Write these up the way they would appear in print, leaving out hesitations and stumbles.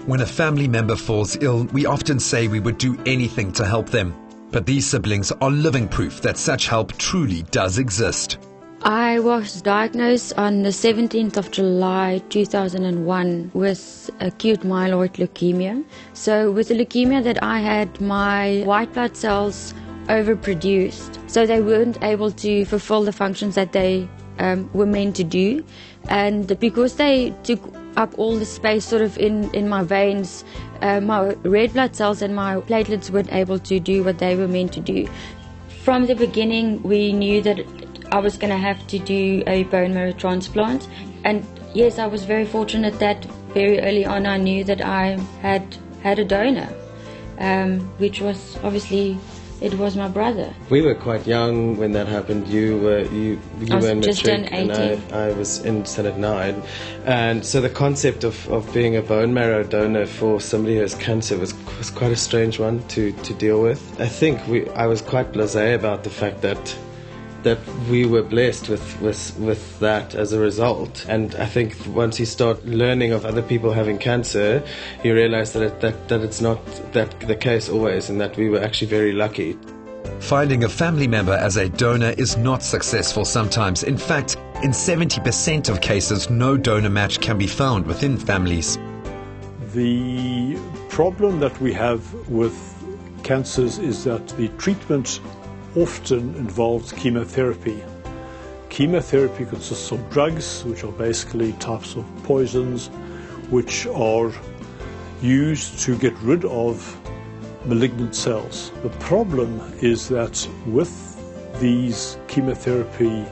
When a family member falls ill, we often say we would do anything to help them. But these siblings are living proof that such help truly does exist. I was diagnosed on the 17th of July 2001 with acute myeloid leukemia. So with the leukemia that I had, my white blood cells overproduced. So they weren't able to fulfill the functions that they were meant to do. And because they took up all the space sort of in my veins, my red blood cells and my platelets weren't able to do what they were meant to do. From the beginning, we knew that I was going to have to do a bone marrow transplant. And yes, I was very fortunate that very early on I knew that I had a donor, which was obviously, it was my brother. We were quite young when that happened. You were in just matric turned 18. and I was in standard 9. And so the concept of being a bone marrow donor for somebody who has cancer was quite a strange one to deal with. I think I was quite blasé about the fact that we were blessed with that as a result. And I think once you start learning of other people having cancer, you realize that it's not that the case always, and that we were actually very lucky. Finding a family member as a donor is not successful sometimes. In fact, in 70% of cases, no donor match can be found within families. The problem that we have with cancers is that the treatment often involves chemotherapy. Chemotherapy consists of drugs, which are basically types of poisons, which are used to get rid of malignant cells. The problem is that with these chemotherapy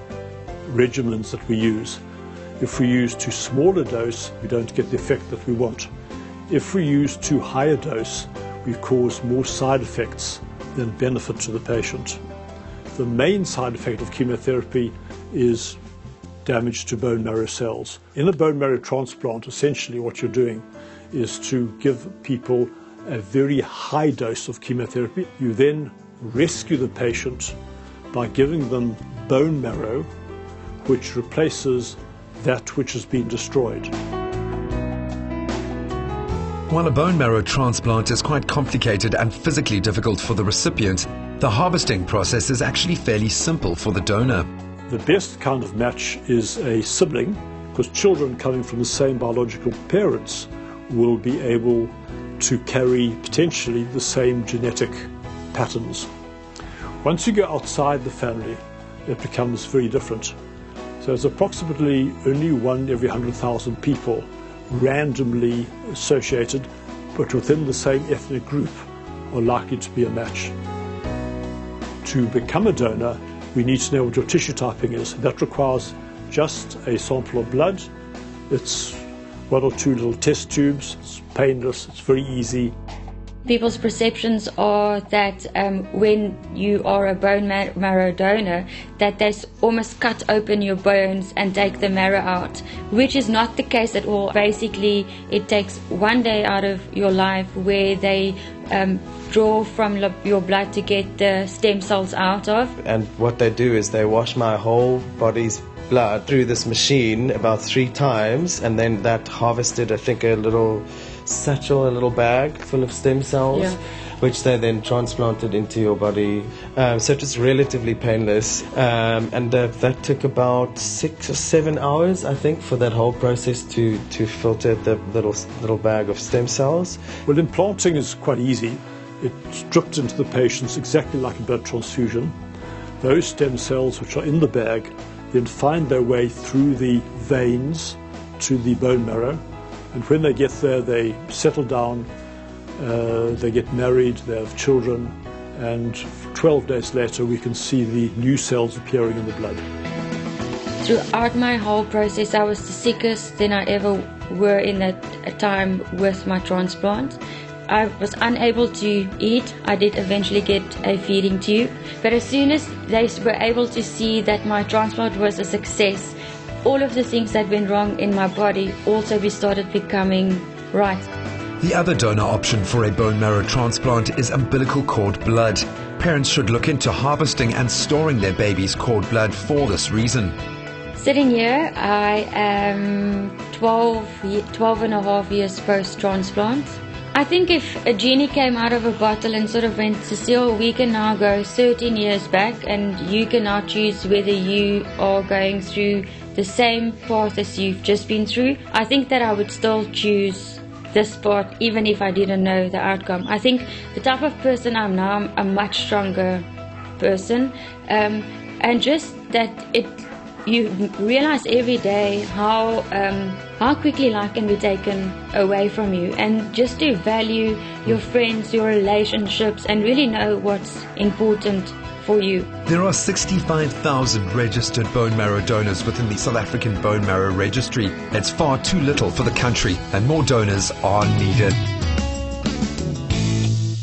regimens that we use, if we use too small a dose, we don't get the effect that we want. If we use too high a dose, we cause more side effects than benefit to the patient. The main side effect of chemotherapy is damage to bone marrow cells. In a bone marrow transplant, essentially what you're doing is to give people a very high dose of chemotherapy. You then rescue the patient by giving them bone marrow, which replaces that which has been destroyed. While a bone marrow transplant is quite complicated and physically difficult for the recipient, the harvesting process is actually fairly simple for the donor. The best kind of match is a sibling, because children coming from the same biological parents will be able to carry potentially the same genetic patterns. Once you go outside the family, it becomes very different. So it's approximately only 1 every 100,000 people randomly associated, but within the same ethnic group, are likely to be a match. To become a donor, we need to know what your tissue typing is. That requires just a sample of blood. It's 1 or 2 little test tubes. It's painless, it's very easy. People's perceptions are that when you are a bone marrow donor, that they almost cut open your bones and take the marrow out, which is not the case at all. Basically, it takes 1 day out of your life where they draw from your blood to get the stem cells out of. And what they do is they wash my whole body's blood through this machine about 3 times, and then that harvested, I think, a little satchel, a little bag full of stem cells, yeah, which they then transplanted into your body. So it was relatively painless, and that took about 6 or 7 hours, I think, for that whole process to filter the little bag of stem cells. Well, implanting is quite easy. It's dripped into the patients exactly like a blood transfusion. Those stem cells which are in the bag then find their way through the veins to the bone marrow. And when they get there, they settle down, they get married, they have children, and 12 days later we can see the new cells appearing in the blood. Throughout my whole process, I was the sickest than I ever were in that time with my transplant. I was unable to eat. I did eventually get a feeding tube. But as soon as they were able to see that my transplant was a success, all of the things that went wrong in my body also started becoming right. The other donor option for a bone marrow transplant is umbilical cord blood. Parents should look into harvesting and storing their baby's cord blood for this reason. Sitting here, I am 12 and a half years post-transplant. I think if a genie came out of a bottle and sort of went, Cecile, we can now go 13 years back and you can now choose whether you are going through the same path as you've just been through, I think that I would still choose this path even if I didn't know the outcome. I think the type of person I'm now, I'm a much stronger person, and just that you realize every day how quickly life can be taken away from you, and just to value your friends, your relationships, and really know what's important for you. There are 65,000 registered bone marrow donors within the South African Bone Marrow Registry. It's far too little for the country, and more donors are needed.